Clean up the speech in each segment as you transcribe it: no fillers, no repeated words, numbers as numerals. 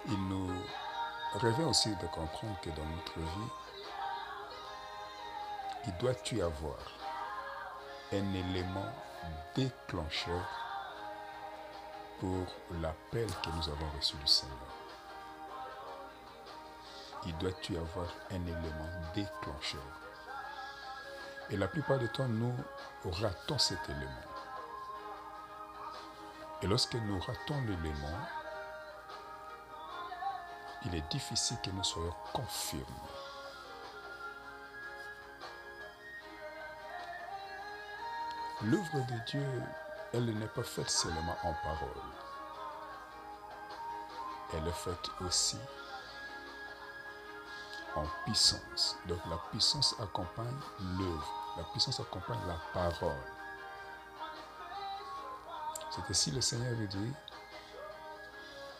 il nous revient aussi de comprendre que dans notre vie, il doit y avoir un élément déclencheur pour l'appel que nous avons reçu du Seigneur. Il doit y avoir un élément déclencheur. Et la plupart du temps, nous ratons cet élément. Et lorsque nous ratons l'élément, il est difficile que nous soyons confirmés. L'œuvre de Dieu, elle n'est pas faite seulement en parole. Elle est faite aussi en puissance. Donc la puissance accompagne l'œuvre. La puissance accompagne la parole. C'est que si le Seigneur veut dire,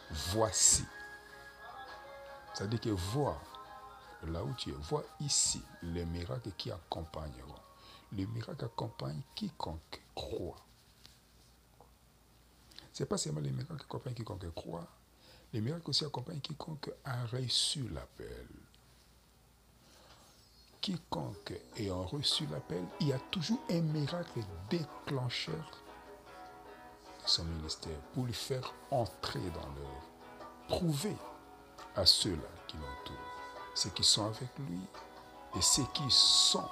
voici. C'est-à-dire que vois là où tu es, vois ici les miracles qui accompagneront. Les miracles accompagnent quiconque croit. Ce n'est pas seulement les miracles qui accompagnent quiconque croit, les miracles aussi accompagnent quiconque a reçu l'appel. Quiconque ayant reçu l'appel, il y a toujours un miracle déclencheur de son ministère pour lui faire entrer dans l'œuvre, prouver à ceux-là qui l'entourent, ceux qui sont avec lui et ceux qui sont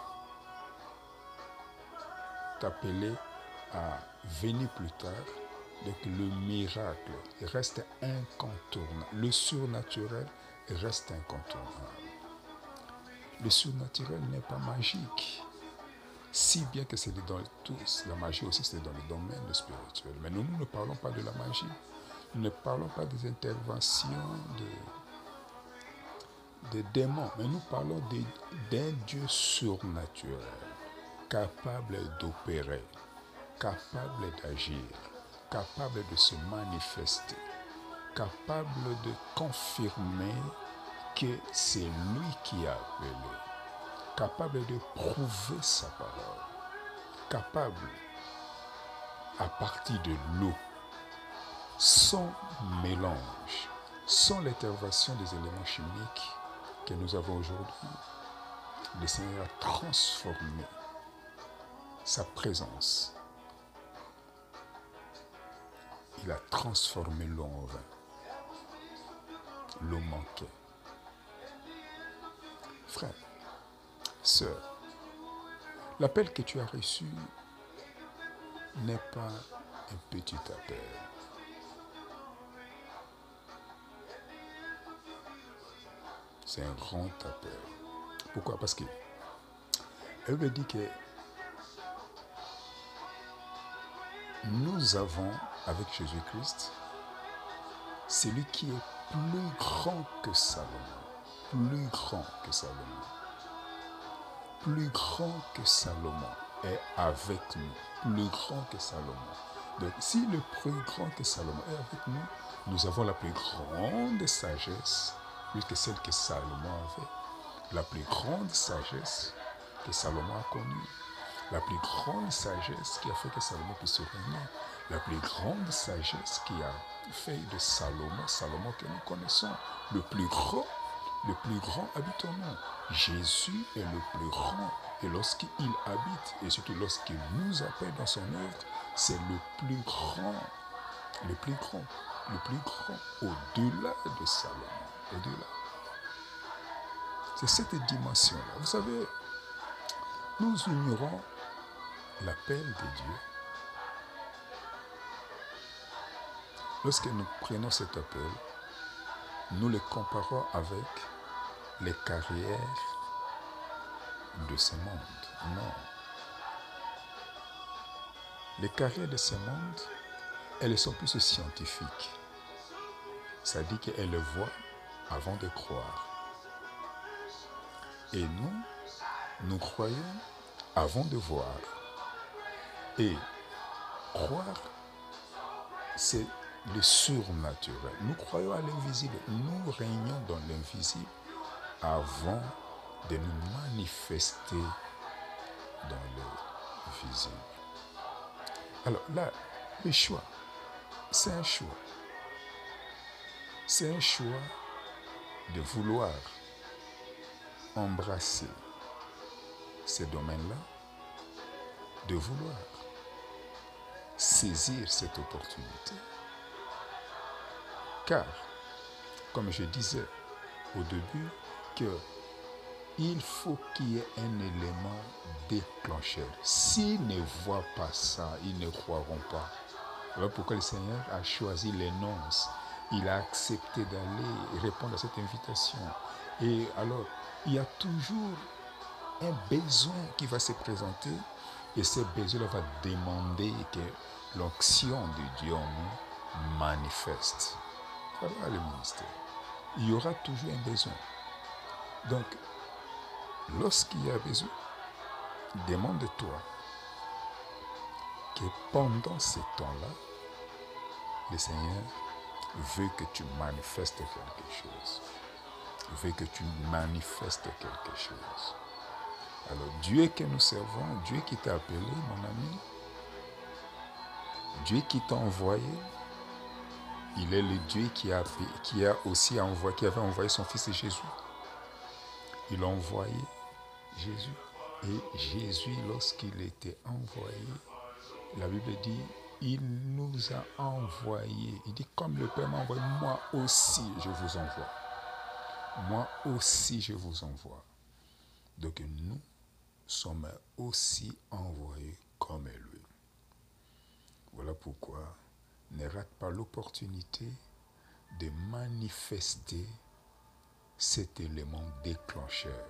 appelés à venir plus tard. Donc le miracle reste incontournable. Le surnaturel reste incontournable. Le surnaturel n'est pas magique. Si bien que c'est dans tous, la magie aussi c'est dans le domaine spirituel. Mais nous ne parlons pas de la magie. Nous ne parlons pas des interventions des démons. Mais nous parlons d'un Dieu surnaturel, capable d'opérer, capable d'agir, capable de se manifester, capable de confirmer que c'est lui qui a appelé, capable de prouver sa parole, capable, à partir de l'eau, sans mélange, sans l'intervention des éléments chimiques que nous avons aujourd'hui, le Seigneur a transformé sa présence. Il a transformé l'eau en vin. L'eau manquait. Frère, sœur, l'appel que tu as reçu n'est pas un petit appel. C'est un grand appel. Pourquoi? Parce que elle veut dire que nous avons, avec Jésus-Christ, celui qui est plus grand que Salomon. Plus grand que Salomon. Plus grand que Salomon est avec nous. Plus grand que Salomon. Donc, si le plus grand que Salomon est avec nous, nous avons la plus grande sagesse, plus que celle que Salomon avait. La plus grande sagesse que Salomon a connue. La plus grande sagesse qui a fait que Salomon puisse régner. La plus grande sagesse qui a fait de Salomon, Salomon que nous connaissons, le plus grand habite en nous. Jésus est le plus grand. Et lorsqu'il habite, et surtout lorsqu'il nous appelle dans son œuvre, c'est le plus grand. Le plus grand. Le plus grand. Au-delà de Salomon. Au-delà. C'est cette dimension-là. Vous savez, nous ignorons l'appel de Dieu. Lorsque nous prenons cet appel, nous le comparons avec les carrières de ce monde. Non. Les carrières de ce monde, elles sont plus scientifiques. Ça dit qu'elles voient avant de croire. Et nous croyons avant de voir. Et croire, c'est le surnaturel. Nous croyons à l'invisible. Nous régnons dans l'invisible avant de nous manifester dans le visible. Alors là, le choix, c'est un choix. C'est un choix de vouloir embrasser ces domaines-là, de vouloir saisir cette opportunité. Car, comme je disais au début, qu'il faut qu'il y ait un élément déclencheur. S'ils ne voient pas ça, ils ne croiront pas. Voilà pourquoi le Seigneur a choisi les nonces. Il a accepté d'aller répondre à cette invitation. Et alors, il y a toujours un besoin qui va se présenter et ce besoin va demander que l'onction de Dieu en nous manifeste. Voilà le ministère. Il y aura toujours un besoin. Donc, lorsqu'il y a besoin, demande-toi que pendant ce temps-là, le Seigneur veut que tu manifestes quelque chose. Veut que tu manifestes quelque chose. Alors, Dieu que nous servons, Dieu qui t'a appelé, mon ami, Dieu qui t'a envoyé, il est le Dieu qui avait envoyé son Fils Jésus. Il a envoyé Jésus. Et Jésus, lorsqu'il était envoyé, la Bible dit, il nous a envoyés. Il dit, comme le Père m'a envoyé, moi aussi je vous envoie. Moi aussi je vous envoie. Donc nous sommes aussi envoyés comme lui. Voilà pourquoi ne rate pas l'opportunité de manifester cet élément déclencheur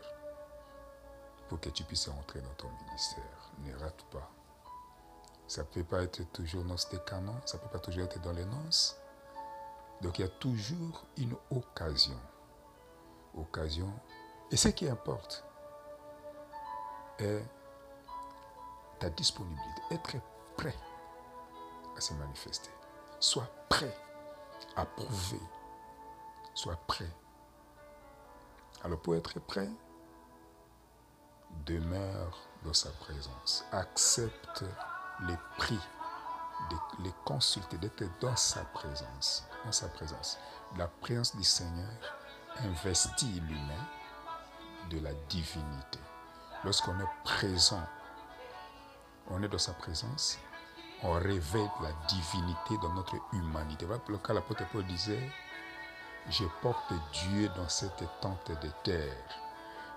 pour que tu puisses entrer dans ton ministère. Ne rate pas. Ça ne peut pas être toujours noces de canon, ça ne peut pas toujours être dans les noces. Donc il y a toujours une occasion. Et ce qui importe est ta disponibilité, être prêt à se manifester. Sois prêt à prouver. Sois prêt. Alors pour être prêt, demeure dans sa présence. Accepte les prix, de les consulter, d'être dans sa présence. Dans sa présence. La présence du Seigneur investit l'humain de la divinité. Lorsqu'on est présent, on est dans sa présence, on révèle la divinité dans notre humanité. Voilà pourquoi l'apôtre Paul disait, je porte Dieu dans cette tente de terre.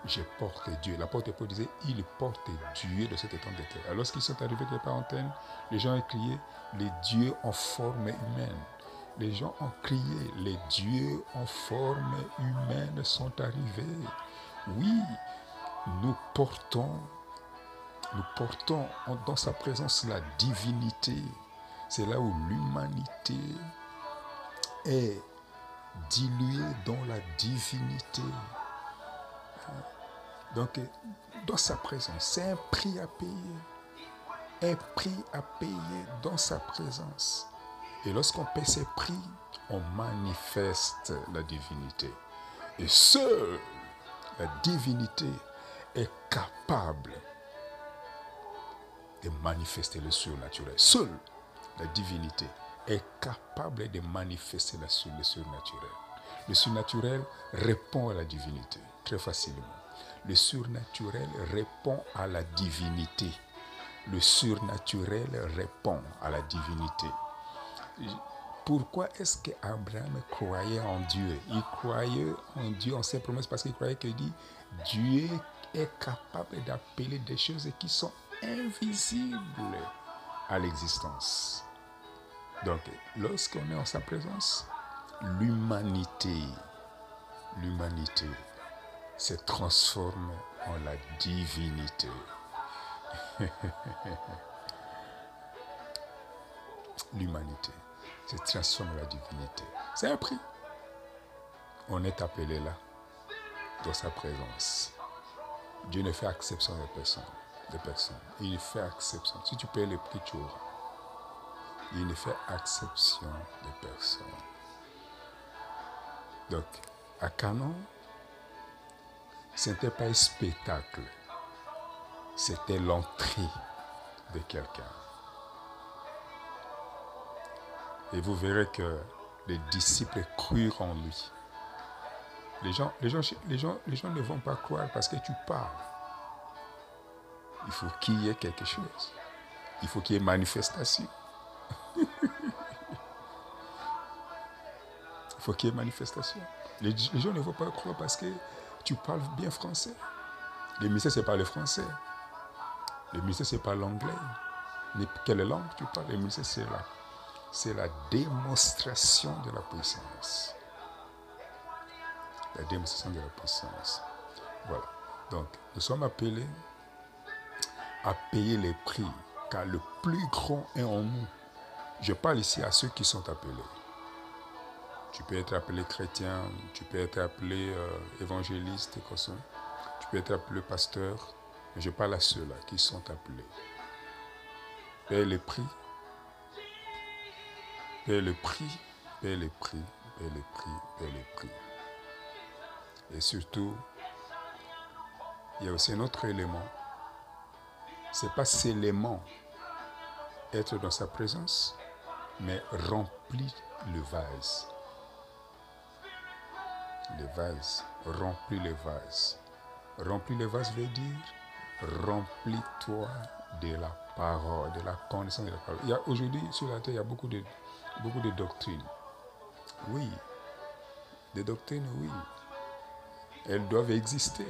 Je porte Dieu. L'apôtre Paul disait, il porte Dieu dans cette tente de terre. Alors lorsqu'ils sont arrivés quelque part en antenne, les gens ont crié, les dieux en forme humaine. Les gens ont crié, les dieux en forme humaine sont arrivés. Oui, nous portons dans sa présence la divinité. C'est là où l'humanité est diluée dans la divinité. Donc, dans sa présence, c'est un prix à payer. Un prix à payer dans sa présence. Et lorsqu'on paie ces prix, on manifeste la divinité. Et seule la divinité est capable de manifester le surnaturel. Seule la divinité est capable de manifester le surnaturel. Le surnaturel répond à la divinité très facilement. Le surnaturel répond à la divinité. Le surnaturel répond à la divinité. Pourquoi est-ce qu'Abraham croyait en Dieu? Il croyait en Dieu, en ses promesses, parce qu'il croyait qu'il dit Dieu est capable d'appeler des choses qui sont invisibles à l'existence. Donc, lorsqu'on est en sa présence, l'humanité se transforme en la divinité. L'humanité se transforme en la divinité. C'est un prix. On est appelé là, dans sa présence. Dieu ne fait exception de personne. Il fait exception. Si tu payes le prix, tu auras. Il ne fait exception de personne. Donc, à Canon, ce n'était pas un spectacle. C'était l'entrée de quelqu'un. Et vous verrez que les disciples crurent en lui. Les gens ne vont pas croire parce que tu parles. Il faut qu'il y ait quelque chose. Il faut qu'il y ait manifestation. Il faut qu'il y ait manifestation. Les gens ne vont pas croire parce que tu parles bien français. Le ministère, ce n'est pas le français. Le ministère, ce n'est pas l'anglais. Mais quelle langue tu parles? Le ministère, c'est la démonstration de la puissance. La démonstration de la puissance. Voilà. Donc, nous sommes appelés à payer les prix, car le plus grand est en nous. Je parle ici à ceux qui sont appelés. Tu peux être appelé chrétien, tu peux être appelé évangéliste, tu peux être appelé pasteur, mais je parle à ceux-là qui sont appelés. Paye les prix, paye le prix, paye les prix, paye les prix, paye les prix. Et surtout, il y a aussi un autre élément. Ce n'est pas seulement être dans sa présence, mais remplir le vase. Le vase, remplis le vase. Remplir le vase veut dire remplis-toi de la parole, de la connaissance de la parole. Aujourd'hui, sur la terre, il y a beaucoup de doctrines. Oui, des doctrines, oui. Elles doivent exister.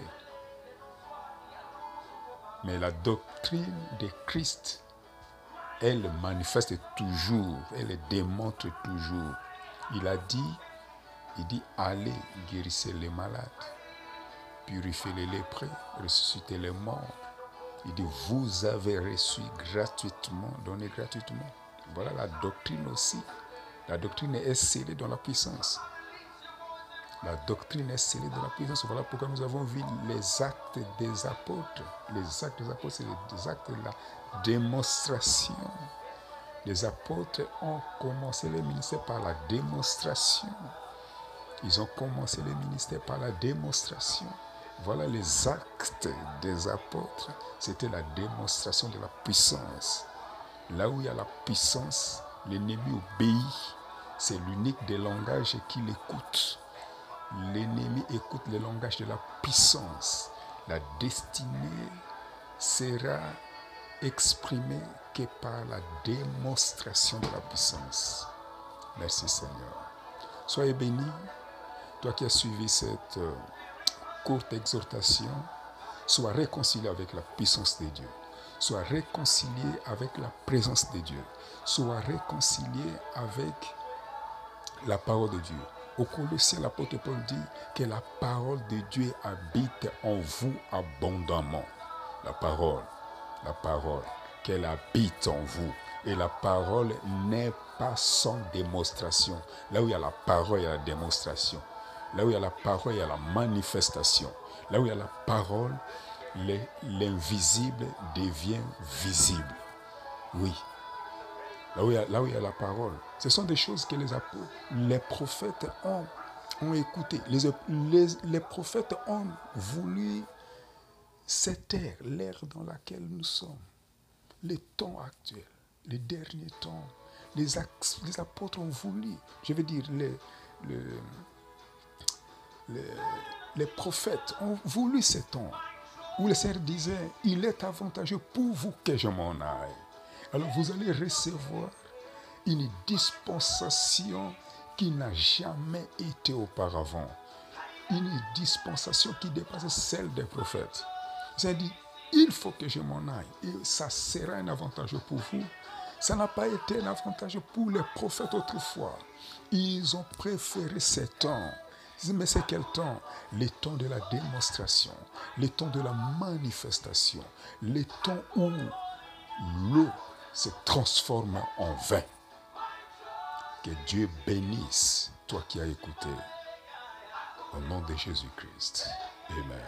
Mais la doctrine de Christ, elle manifeste toujours, elle démontre toujours. Il dit, allez, guérissez les malades, purifiez les lépreux, ressuscitez les morts. Il dit, vous avez reçu gratuitement, donné gratuitement. Voilà la doctrine aussi. La doctrine est scellée dans la puissance. La doctrine est scellée dans la puissance. Voilà pourquoi nous avons vu les actes des apôtres. Les actes des apôtres, c'est les actes de la démonstration. Les apôtres ont commencé le ministère par la démonstration. Ils ont commencé le ministère par la démonstration. Voilà les actes des apôtres. C'était la démonstration de la puissance. Là où il y a la puissance, l'ennemi obéit. C'est l'unique des langages qu'il écoute. L'ennemi écoute le langage de la puissance. La destinée sera exprimée que par la démonstration de la puissance. Merci Seigneur. Soyez bénis, toi qui as suivi cette courte exhortation. Sois réconcilié avec la puissance de Dieu. Sois réconcilié avec la présence de Dieu. Sois réconcilié avec la parole de Dieu. Au Colossiens, l'apôtre Paul dit que la parole de Dieu habite en vous abondamment. La parole, qu'elle habite en vous. Et la parole n'est pas sans démonstration. Là où il y a la parole, il y a la démonstration. Là où il y a la parole, il y a la manifestation. Là où il y a la parole, l'invisible devient visible. Oui. Là où il y a la parole. Ce sont des choses que les prophètes ont écoutées. Les prophètes ont voulu cette ère, l'ère dans laquelle nous sommes. Les temps actuels, les derniers temps. Les apôtres ont voulu, je veux dire, les prophètes ont voulu ces temps où le Seigneur disait, il est avantageux pour vous que je m'en aille. Alors vous allez recevoir une dispensation qui n'a jamais été auparavant. Une dispensation qui dépasse celle des prophètes. Il dit, il faut que je m'en aille. Et ça sera un avantage pour vous. Ça n'a pas été un avantage pour les prophètes autrefois. Ils ont préféré ces temps. Mais c'est quel temps? Les temps de la démonstration, les temps de la manifestation, les temps où l'eau se transforme en vin. Que Dieu bénisse toi qui as écouté. Au nom de Jésus-Christ. Amen.